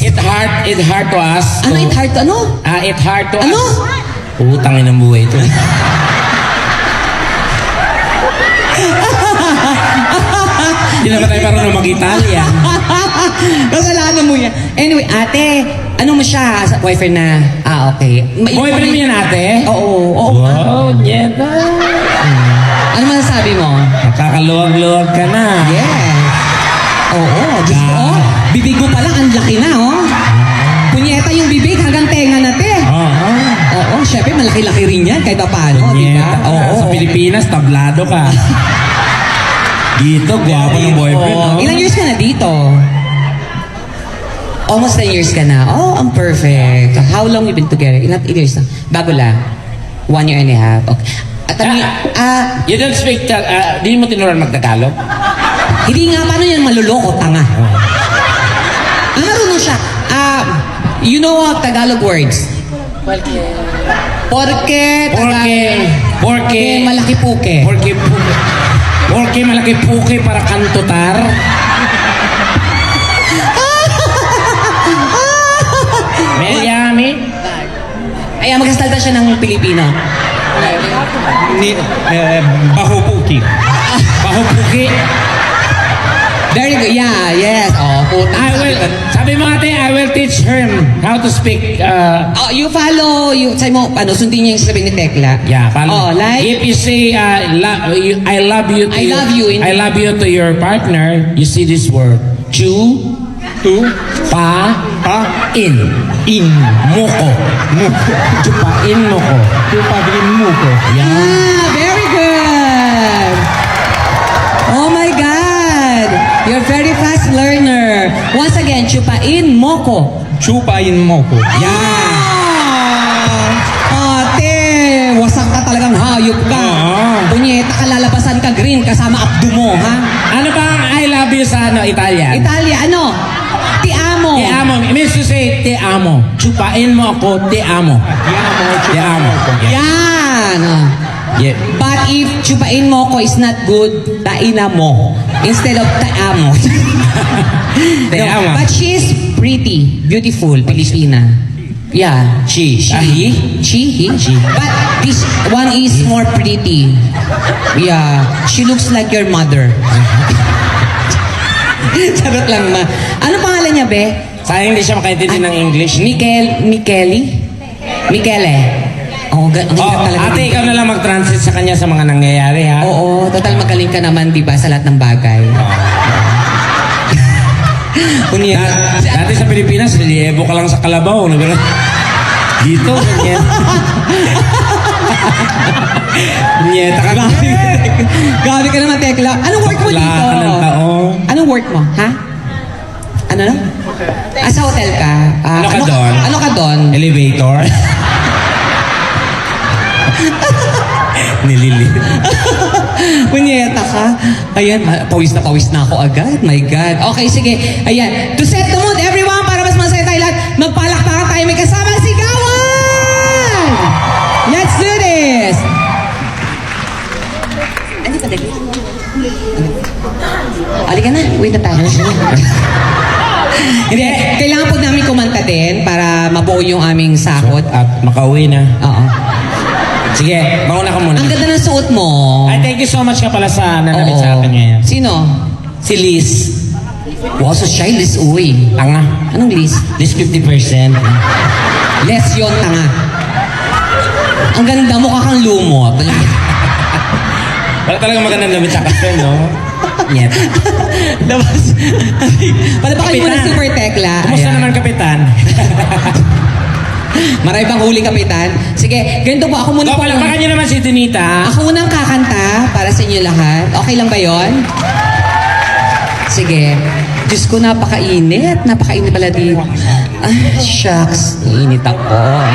It hard to us. Ano it hard to ano? It hard to Ano? us. Utangin ng buhay ito. Hindi naman tayo marunong mag-Italya. Kasalanan mo yan. Anyway, ate, ano mo siya? Boyfriend na? Okay. Boyfriend mo yan, ate? Oo. Wow, Nieta. Ano masasabi mo? Nakakaluwag-luwag ka na. Yes. Oo. Diyos ko, bibig mo pa lang, ang laki na, Punyeta yung bibig hanggang tenga na, te. Oo, syempre, malaki-laki rin yan, kahit pa paano, di ba? Sa Pilipinas, tablado ka. Dito, gwapo ng boyfriend. Ilang years ka na dito? Almost 10 years ka na. Oh, ang perfect. How long you been together? Ilang years na? Bago lang. 1 year and a half. Okay. At You don't speak, di mo tinuruan magtagalog? hindi nga, paano yan maluloko, tanga? Marunong siya. You know Tagalog words? Porque, malaki puke. Porque malaki puke para kantotar. Meriami? Ay, magsasalta siya ng Pilipino. Baho puki. Baho puki. Very good. Yeah, yes. Sabi mo ate, I will teach her how to speak. You follow, sabi mo, sundin niya yung sabi ni Tekla. Yeah, follow. Like? If you say, I love you to your partner, you see this word. In. Moko. Chupain moko. Yeah, very good. Oh my God. You're very fast learner. Once again, chupain moko. Yeah. Ate, wasak ka talagang hayop ka. Punyeta ka, lalabasan ka green kasama abdo mo, ha? Ano ba ang I love you sa Italian? Italia, ano? Ti amo. Te amo. It means to say, te amo. Chupain mo ako, te amo. Te amo. Yan. Yeah. But if chupain mo ko is not good, taina mo. Instead of taamo. Te amo. But she is pretty, beautiful, Filipina. Yeah. She. He? He. But this one is more pretty. Yeah. She looks like your mother. Charot lang ma. Ano pangalan niya, be? Sayang hindi siya makaintindi ng English. Michele. Ang hirap talaga. Ate, ikaw na lang mag-translate sa kanya sa mga nangyayari, ha? Oo, total magaling ka naman, di ba, sa lahat ng bagay. Dati sa Pilipinas, reliebo ka lang sa kalabaw. Dito, ganyan. Nyeta ka. Gabi ka naman, Tekla. Anong work mo dito? Lahat ng taong. Anong work mo, ha? Ano na? Sa hotel ka? Ano ka doon? Ano ka doon? Elevator. Nililit. Punyeta ka. Ayan, pawis na ako agad. My God. Okay, sige. Ayan. To set the mood, everyone, para mas masaya tayo lahat, magpalakpakan tayo. May kasamang sigawan! Let's do this! Ano pa dali? Halika na. Wait na tayo. Hindi, kailangan po namin kumanta din para mabuo yung aming sakot. At makauwi na. Oo. Sige, mauna ka muna. Ang ganda ng suot mo. Ay, thank you so much ka pala sa nanamit sa akin ngayon. Sino? Si Liz. Wow, so shy, Liz. Uy. Tanga. Anong Liz? Liz 50%. Les yun, tanga. Ang ganda mo, kakang lumot. Wala talagang magandang damit sa kasyon, no? Nyet. Labas. Palapakan mo na Super Tekla. Kumusta naman, Kapitan? Marami bang huling, Kapitan? Sige, ganito po. Ako muna po. Palapakan niyo naman si Dinita. Ako munang kakanta para sa inyo lahat. Okay lang ba yon? Sige. Diyos ko, napakainit. Napakainit pala dito. Shucks. Init ako.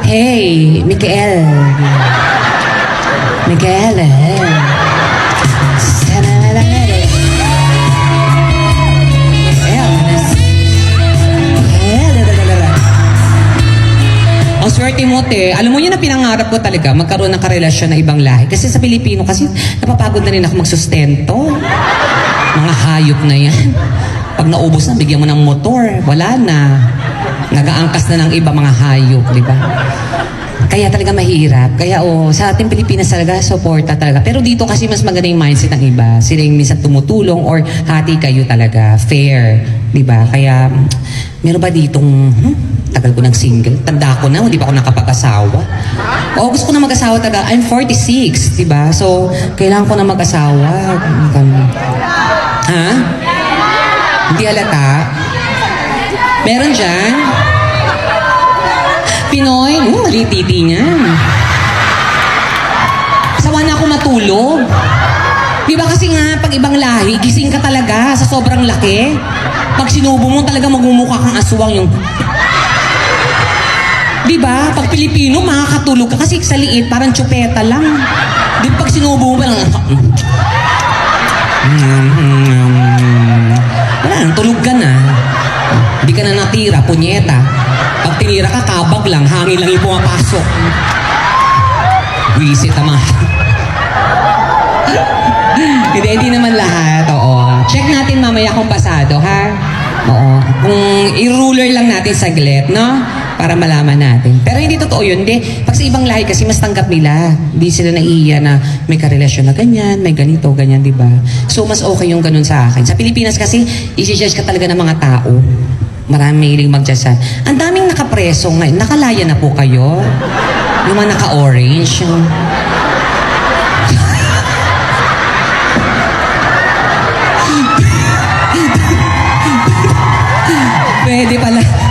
Hey, Mikael. Ang swerte mo, te. Alam mo yun na pinangarap ko talaga, magkaroon ng karelasyon na ibang lahi. Kasi sa Pilipino, kasi napapagod na rin ako magsustento. Mga hayop na yan. Pag naubos na, bigyan mo ng motor. Wala na. Nagaangkas na ng iba mga hayop, di ba? Kaya talaga mahirap. Kaya sa ating Pilipinas talaga, suporta talaga. Pero dito kasi mas maganda yung mindset ng iba. Sila yung minsan tumutulong or hati kayo talaga. Fair. Di ba? Kaya, meron ba ditong, tagal ko ng single. Tanda ko na, hindi pa ako nakapag-asawa. Gusto ko na mag-asawa talaga. I'm 46, di ba? So, kailangan ko na mag-asawa. Ha? Hindi halata? Meron dyan? Pinoy? Mali titi niya. Sawa na ako matulog. Di ba kasi nga, pag ibang lahi, gising ka talaga sa sobrang laki. Pag sinubo mo, talaga magmumukha kang aswang yung... Di ba? Pag Pilipino, makakatulog ka kasi sa liit, parang tsupeta lang. Di ba pag sinubo mo, lang... Wala, tulog ka na. Hindi ka na natira, punyeta. Pag tinira ka, kabag lang, hangin lang yung pumapasok. Wisit naman. Hindi naman lahat, oo. Check natin mamaya kung pasado, ha? Oo. Kung i-ruler lang natin saglit, no? Para malaman natin. Pero hindi totoo yun. Hindi. Pag sa ibang lahi kasi mas tanggap nila. Hindi sila naiiya na may karelasyon na ganyan, may ganito, ganyan, di ba? So, mas okay yung ganun sa akin. Sa Pilipinas kasi, isi-judge ka talaga ng mga tao. Maraming hiling magjasan. Ang daming nakapreso ngayon. Nakalaya na po kayo. Yung mga naka-orange.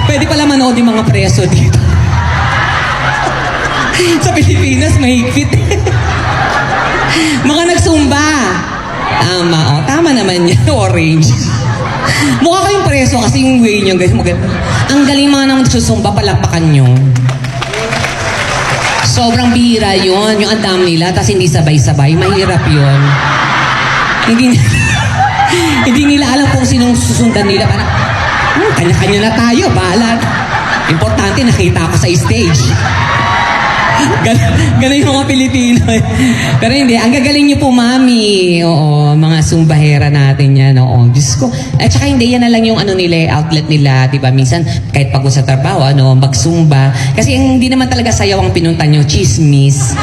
Pwede pala manood yung mga preso dito. Sa Pilipinas, mahigpit. Mga nagsumba. Tama, tama naman yan, orange. Mukha kayong preso kasi yung way nyo, guys, maganda. Ang galing mga nang susumba, palapakan nyo. Sobrang bihira yun, yung andam nila, tapos hindi sabay-sabay. Mahirap yun. Hindi nila alam kung sinong susundan nila. Parang, kanya-kanya na tayo, bahala. Importante, nakita ako sa stage. Ganun yung mga Pilipino. Pero hindi, ang gagaling niyo po, mami. Oo, mga sumbahera natin yan. Oo, Diyos ko. At saka hindi, yan na lang yung ano nila, outlet nila. Diba? Minsan, kahit pagod sa trabaho, magsumba. Kasi hindi naman talaga sayaw ang pinunta nyo, chismis.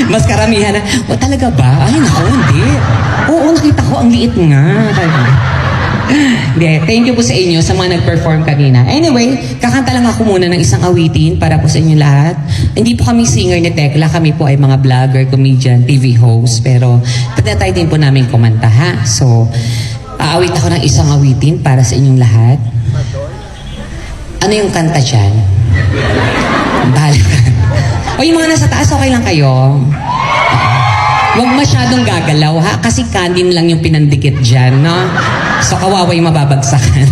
Mas karamihan na, talaga ba? Ay, naku, hindi. Oo, nakita ko, ang liit nga. Hindi, thank you po sa inyo sa mga nag-perform kanina. Anyway, kakanta lang ako muna ng isang awitin para po sa inyo lahat. Hindi po kami singer ni Tekla, kami po ay mga vlogger, comedian, TV host. Pero pagkatay din po namin kumanta, ha? So, aawit ako ng isang awitin para sa inyong lahat. Ano yung kanta dyan? Bahala ka. O yung mga nasa taas, okay lang kayo? Huwag masyadong gagalaw, ha? Kasi kanin lang yung pinandikit dyan, no? So, kawawa yung mababagsakan.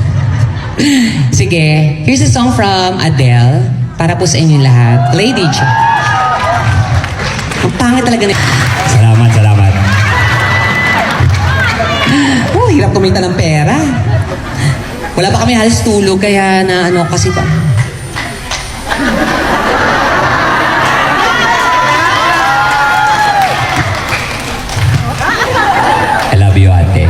Sige, here's a song from Adele para po sa inyo lahat. Play, DJ. Ang pangit talaga na... Salamat. Hirap kumita ng pera. Wala pa kami halos tulog, kaya na kasi pa... I love you, ate.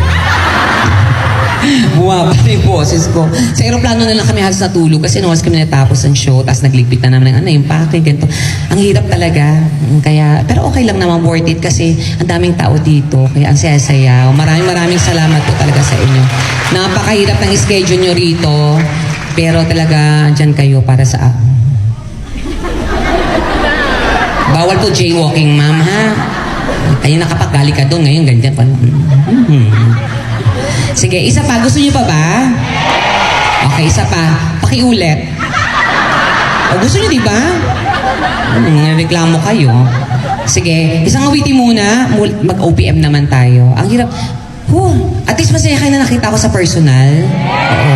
Bumaba na yung boses ko. Sa aeroplano na lang kami halos natulog kasi nung kami natapos ang show, tapos nagligpit na naman ng yung packing, ganito. Ang hirap talaga. Kaya, pero okay lang naman, worth it kasi ang daming tao dito. Kaya ang saya-saya. Maraming salamat po talaga sa inyo. Napakahirap ng schedule nyo rito. Pero talaga, andyan kayo para sa... Bawal po jaywalking, ma'am, ha? Ayun, nakapaggali ka doon. Ngayon, ganyan pa. Sige, isa pa. Gusto niyo pa ba? Okay, isa pa. Pakiulit. O, gusto niyo, di ba? Reklamo kayo. Sige, isang awitin muna. Mag-OPM naman tayo. Ang hirap. At least masaya kayo na nakita ko sa personal. Oo.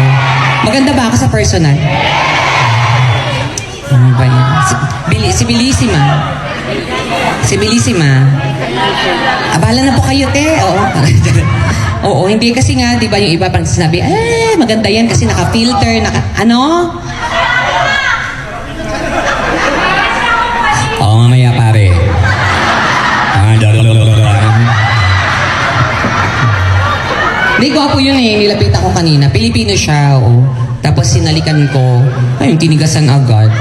Maganda ba ako sa personal? Ano ba yan? Si Bellissima. Si Bellissima. Abala na po kayo, te. Oo. Oo, hindi kasi nga, di ba yung iba pang sinabi, maganda yan kasi naka-filter, ano? Oo, mamaya pare. Hindi, gwapo yun eh. Nilapit ako kanina. Pilipino siya, oo. Tapos sinalikan ko. Ay, yung tinigasan agad.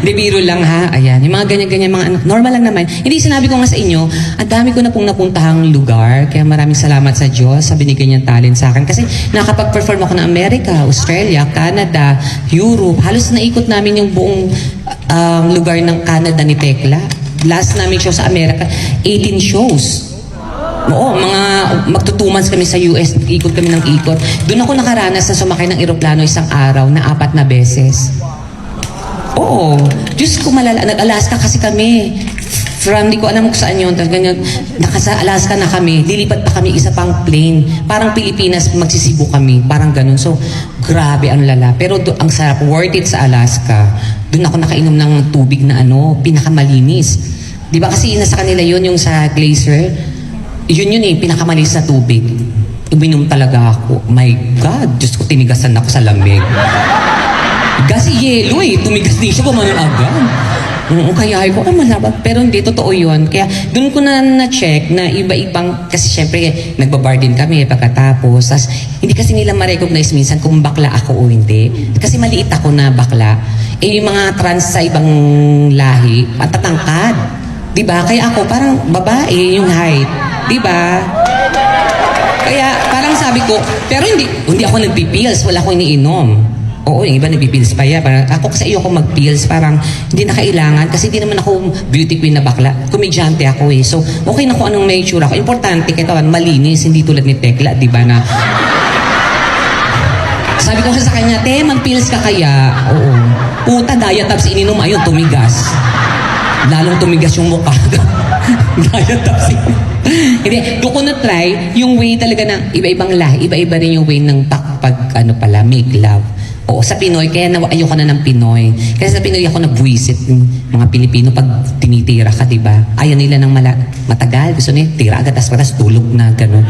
Hindi, biro lang ha. Ayan, yung mga ganyan-ganyan, mga normal lang naman. Hindi, sinabi ko nga sa inyo, ang dami ko na pong napuntahang lugar. Kaya maraming salamat sa Diyos sa binigay niyang talent sa akin. Kasi nakapag-perform ako ng Amerika, Australia, Canada, Europe. Halos naikot namin yung buong lugar ng Canada ni Tekla. Last namin show sa Amerika, 18 shows. Oo, magto 2 months kami sa US, ikot kami ng ikot. Doon ako nakaranas na sumakay ng eroplano isang araw na 4 na beses. Oo. Diyos ko malala. Nag-Alaska kasi kami. From, di ko alam kung saan yun. Ganyan, nakasa Alaska na kami. Lilipat pa kami isa pang plane. Parang Pilipinas, magsisibo kami. Parang ganun. So, grabe ang lala. Pero ang sarap. Worth it sa Alaska. Doon ako nakainom ng tubig na pinakamalinis. Di ba kasi nasa kanila yun, yung sa glacier? Yun eh, pinakamalinis na tubig. Uminom talaga ako. My God, Diyos ko, tinigasan ako sa lamig. Kasi yelo eh, tumigas din siya, gumanon agad. Kaya ko, malabag. Pero hindi, totoo yun. Kaya doon ko na-check na iba-ibang, kasi syempre, nagbabar din kami pagkatapos. Tas, hindi kasi nila ma-recognize minsan kung bakla ako o hindi. Kasi maliit ako na bakla. Eh, yung mga trans sa ibang lahi, matatangkad. Diba? Kaya ako, parang babae yung height. Diba? Kaya, parang sabi ko, pero hindi ako nagpipils, wala akong iniinom. Oo, yung iba nagpipils pa yan. Parang, ako kasi ayoko mag-pills, parang hindi na kailangan kasi hindi naman ako beauty queen na bakla. Komedyante ako eh. So, okay na kung anong may itsura ko. Importante, kahit malinis, hindi tulad ni Tekla, di ba na... Sabi ko sa kanya, te, mag-pills ka kaya? Oo. Puta, diet tabs ininom, ayun, tumigas. Lalong tumigas yung mukha. Diet tabs Hindi, doon ko na-try yung way talaga ng iba-ibang lahi. Iba-iba rin yung way ng make love. Oo, sa Pinoy, kaya ayoko na ng Pinoy. Kasi sa Pinoy ako nabwisit yung mga Pilipino pag tinitira ka, diba? Ayaw nila ng matagal. Gusto nila, tira agad, tas tulog na, gano'n.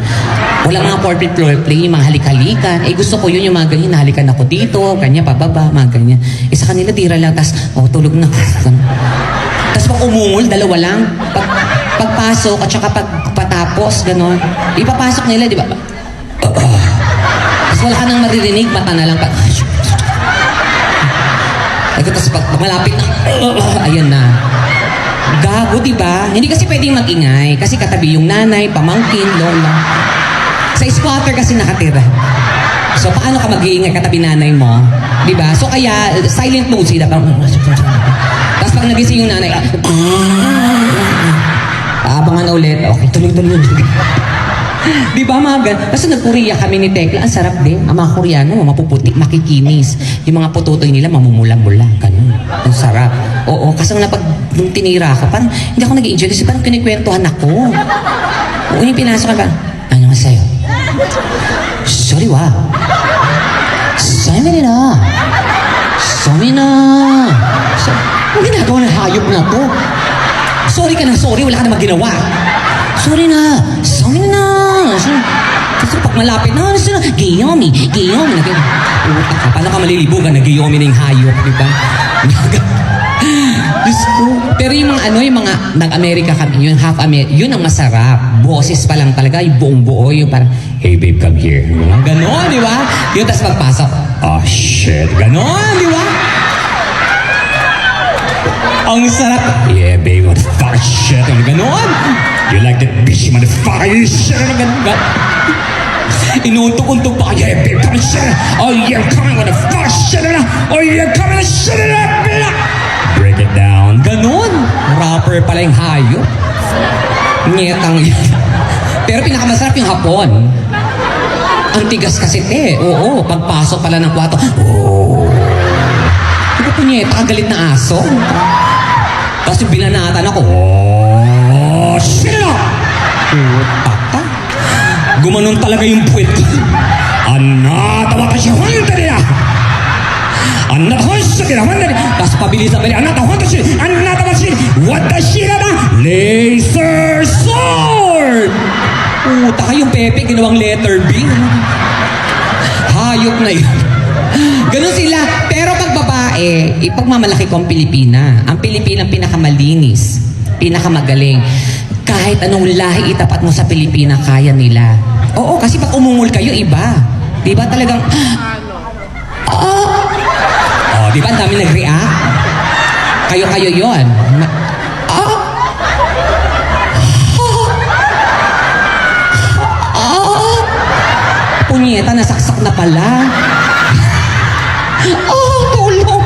Wala mga corporate floor play, yung mga halik-halikan. Eh, gusto ko yun, yung mga ganyan, nahalikan ako dito, ganyan, pababa, mga ganyan. Eh, sa kanila, tira lang, tas, tulog na. Tas pag umungol, dalawa lang. Pagpasok, at saka pagpatapos, gano'n. Ipapasok nila, diba? Tas wala ka nang maririnig, mata na lang. Tapos pag malapit na, ayan na. Gago, diba? Hindi kasi pwedeng mag-ingay. Kasi katabi yung nanay, pamangkin, lola. Sa squatter kasi nakatira. So, paano ka mag-iingay katabi nanay mo? Diba? So, kaya, silent mode sila. Tapos pag nagising yung nanay, aabangan na ulit. Okay, tuloy-tuloy. Diba mga ganun? Basta nag-Korea kami ni Tekla, ang sarap din. Ang mga Koreano, mapuputi, makikinis. Yung mga pututoy nila, mamumula-mula. Ganun. Ang sarap. Oo, kasi nung tinira ako, parang hindi ako nag-enjoy kasi parang kinikwentuhan ako. Oo, yung pinasok ka, ano nga sa'yo? Sorry, wa. Sorry na. Sorry na. Ang ginagawa ng hayop na to? Sorry ka na, sorry. Wala ka na maginawa. Sorry na. Sorry na. Kasi pag malapit na, Giyomi. Puta ka, paano ka malilibugan na Giyomi na yung hayop, di ba? Diyos ko. Pero yung mga yung mga nag-Amerika kami, yung yun ang masarap. Boses pa lang talaga, yung buong buo, yung parang, hey babe, come here. Ganon, di ba? Yung tas magpasok, oh shit, ganon, di ba? Ang sarap. Yeah, babe, motherfucker, shit, ganon. You like that bitch, motherfucker, you shit, ganon. Inuuntok-untok pa, yeah, babe, come and shit. Oh yeah, come on, motherfucker, shit. Oh yeah, come and shit. Break it down. Ganon. Rapper pala yung hayop. Nyetang yan. Pero pinakamasarap yung hapon. Ang tigas kasi, oo, pagpasok pala ng kwarto. Oh. Ito po nyeta, galit na aso. Tapos yung binanatan ako. Oh, shit! Puta ka. Gumanon talaga yung puwet ko. Anata watashi honta niya. Anata honta niya. Tapos pabilis na bali. Anata watashi na laser sword. Puta ka yung Pepe, ginawang letter B. Hayop na yun. Ganun sila. Pero pag babae, ipagmamalaki ko ang Pilipina. Ang Pilipina pinakamalinis, pinakamagaling. kahit anong lahi itapat mo sa Pilipina, kaya nila. Oo, kasi pag umungol kayo, iba. Di ba talagang, oh, di ba ang dami nag-react? Kayo yon. Punyeta, nasaksak na pala. Tulong.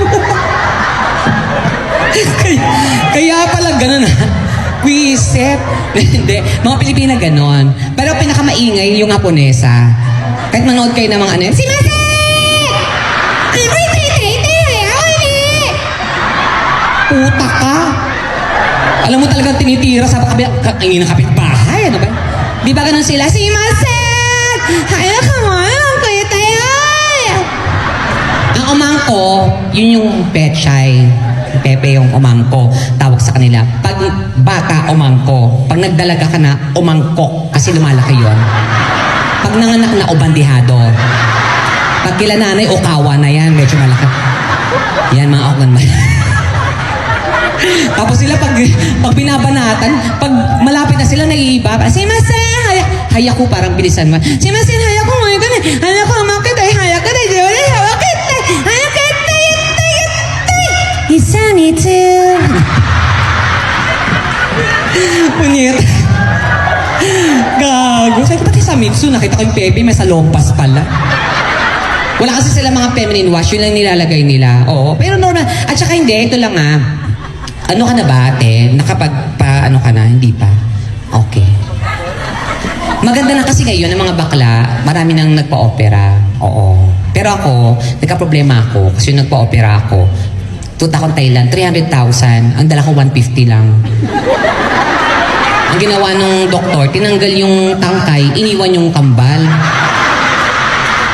kaya pala ganun ha. Quiset. Hindi. Mga Pilipina ganon. Pero pinakamaingay yung Haponesa. Kahit manood kayo ng mga ano, si Mase! Puta ka. Alam mo talagang tinitira sa kaingin ng kapitbahay. Ano ba? Di ba ganon sila? Si Mase! Kaya ka mo, kuya tayo. Ang umangko, yun yung pechay. Pepe yung umangko. Tawag sa kanila. Pag bata, umangko. Pag nagdalaga ka na, umangkok. Kasi lumalaki yun. Pag nanganak na, ubandihado. Pag kila nanay, okawa na yan. Medyo malaki. Yan, mga oknan man. Tapos sila, pag binabanatan, pag malapit na sila, naiiba. Si Mase! Haya ko, parang bilisan mo. Si Mase, haya ko ngayon ka na. Haya ko, makit ay, haya ka na. Haya ka na. Isa ni too. Punyet. Gago. Sabi ko, pati sa Mitsu, nakita ko yung Pepe, may salompas pala. Wala kasi sila mga feminine wash, yun lang nilalagay nila. Oo, pero normal. At saka hindi, ito lang ano ka na ba, ate? Ano ka na? Hindi pa? Okay. Maganda na kasi ngayon ang mga bakla, marami nang nagpa-opera. Oo. Pero ako, nagka-problema ako kasi yung nagpa-opera ako. Tuta akong Thailand, 300,000. Ang dala ko 150 lang. Ang ginawa ng doktor, tinanggal yung tangkay, iniwan yung kambal.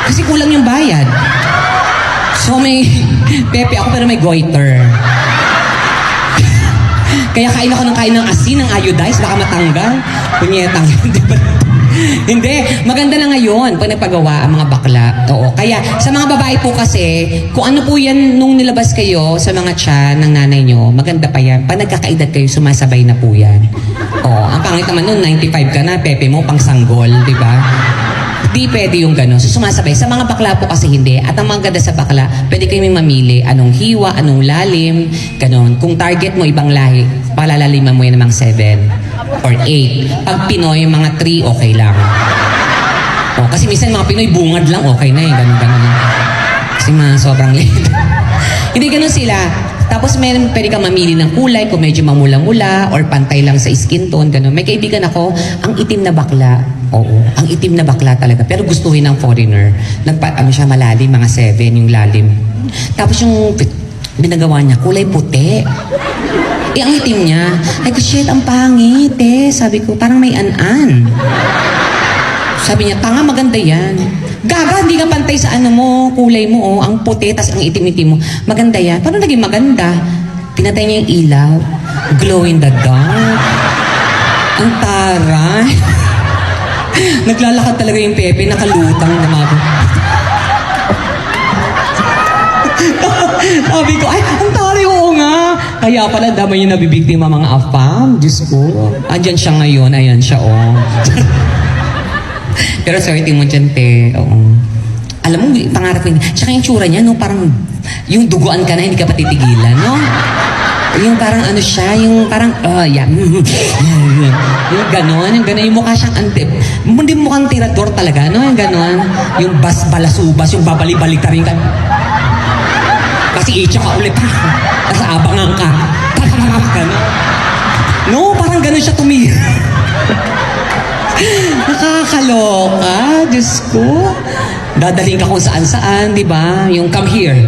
Kasi kulang yung bayad. So may Pepe ako pero may goiter. Kaya kain ako ng asin, ng iodized, baka matanggal. Punyetang, di ba? Hindi, maganda na ngayon pag nagpagawa ang mga bakla. Oo. Kaya sa mga babae po kasi, kung ano po yan nung nilabas kayo sa mga tiyan ng nanay nyo, maganda pa yan. Pag nagkakaedad kayo, sumasabay na po yan. Oo. Ang pangit naman nun, 95 ka na, Pepe mo, pang sanggol, di ba? Di pwede yung gano'n. So, sumasabay. Sa mga bakla po kasi hindi. At ang mga ganda sa bakla, pwede kayong mamili. Anong hiwa, anong lalim, gano'n. Kung target mo ibang lahi, palalaliman mo yan namang 7 or 8. Pag Pinoy, mga 3, okay lang. O, kasi minsan mga Pinoy, bungad lang, okay na eh. Gano'n. Kasi mga sobrang late. Hindi gano'n sila. Tapos pwede kang mamili ng kulay kung medyo mamula-mula or pantay lang sa skin tone, gano'n. May kaibigan ako, ang itim na bakla. Oo, ang itim na bakla talaga. Pero gustuhin ng foreigner. Siya malalim, mga 7 yung lalim. Tapos yung binagawa niya, kulay puti. Ang itim niya. Ay ko, shit, ang pangit eh. Sabi ko, parang may an-an. Sabi niya, tanga, maganda yan. Gaga, hindi ka pantay sa kulay mo, ang puti, tas ang itim-itim mo. Maganda yan. Paano naging maganda? Pinatay niya yung ilaw. Glow in the dark. Ang taray. Naglalakad talaga yung Pepe, nakalutang na mga. Sabi ko, ay, ang taray, oo nga. Kaya pala, damay yung nabibiktima mga afam. Diyos ko. Andyan siya ngayon, ayan siya, oh. Pero swerte mo dyan, te. Oo. Alam mo, pangarap ko yun. Tsaka yung tsura niya, no, parang yung duguan ka na, hindi ka patitigilan, no? Yung parang ano siya, yung parang, yeah. Yung gano'n, yung mukha siyang hindi mukhang tirador talaga, no? Yung gano'n. Yung balasubas, yung babalik-balik ka rin ka. Kasi itcha ka ulit, ha? Tapos abangan ka. Gano'n. No, parang gano'n siya tumira. Nakakaloka, Diyos ko. Dadaling ka kung saan-saan, di ba? Yung come here.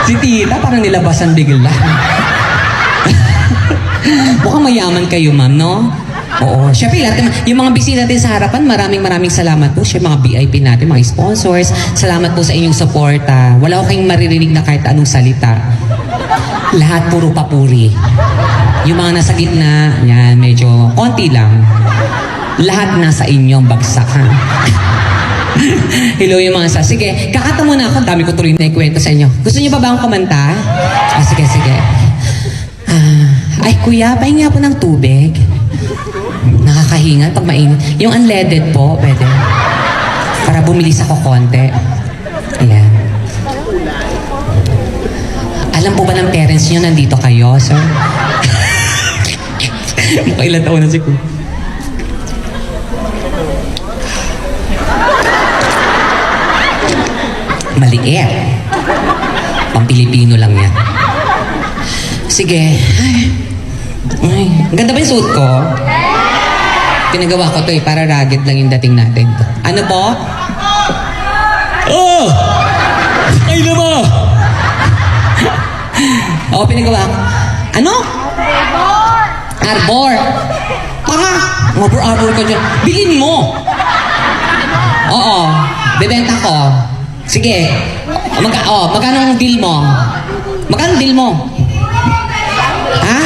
Si tita, parang nilabasan bigla. Mukhang mayaman kayo, ma'am, no? Oo. Siyempre, yung mga bisita natin sa harapan, maraming salamat po. Siyempre, mga VIP natin, mga sponsors. Salamat po sa inyong suporta. Wala ko kayong maririnig na kahit anong salita. Lahat puro papuri. Yung mga nasa gitna, yan, medyo konti lang. Lahat nasa inyong bagsak, ha? Hello yung mga sa. Sige, kakata muna ako. Dami ko tuloy na ikwento sa inyo. Gusto niyo ba ba akong kumanta? Sige, sige. Ay, kuya, pahinga po ng tubig. Nakakahinga pag mainit. Yung unleaded po, pwede. Para bumilis ako konti. Ayan. Alam po ba ng parents niyo nandito kayo, sir? Mukha ilang taon na si kuya. Maliit. Pang Pilipino lang yan. Sige. Ay, ang ganda ba yung suit ko? Pinagawa ko to para rugged lang yung dating natin to. Ano po? Oh! Ay naman! Oo, pinagawa ko. Ano? Arbor! Tanga! Arbor ko dyan. Bilhin mo! Oo, bebenta ko. Sige. Magkano ang deal mo? Magkano ang deal mo? Ha?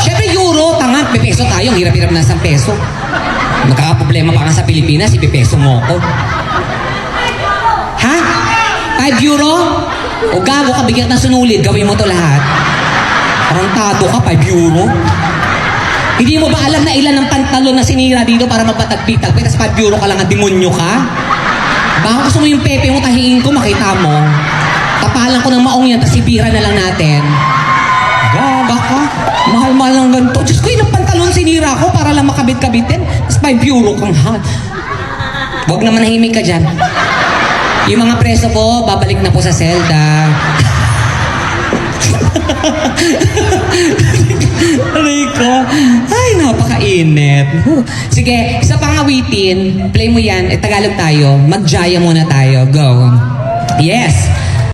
Siyempre euro, tanga. Pepeso tayo. Ang hirap-hirap na 1 peso. Magkakaproblema pa ka sa Pilipinas, ipepeso mo ko. Ha? 5 euro? O gago ka, bigyan ng sunulid. Gawin mo to lahat. Tarantado ka, 5 euro? Hindi mo ba alam na ilan ang pantalon na sinira dito para mapatagpitagpit, tapos 5 euro ka lang at demonyo ka? Baka gusto mo yung pepe mo, tahiin ko, makita mo. Tapalan ko ng maong yan, tapos sibira na lang natin. Gaga ka. Mahal-mahal ng ganito. Diyos ko, ilang pantalon sinira ko para lang makabit-kabitin, tapos 5 euro kang hat. Huwag naman nahimik ka dyan. Yung mga preso po, babalik na po sa selda. Aray ko. Ay, napakainit. Sige, isa pang awitin. Play mo yan. Tagalog tayo. Magjaya muna tayo. Go. Yes.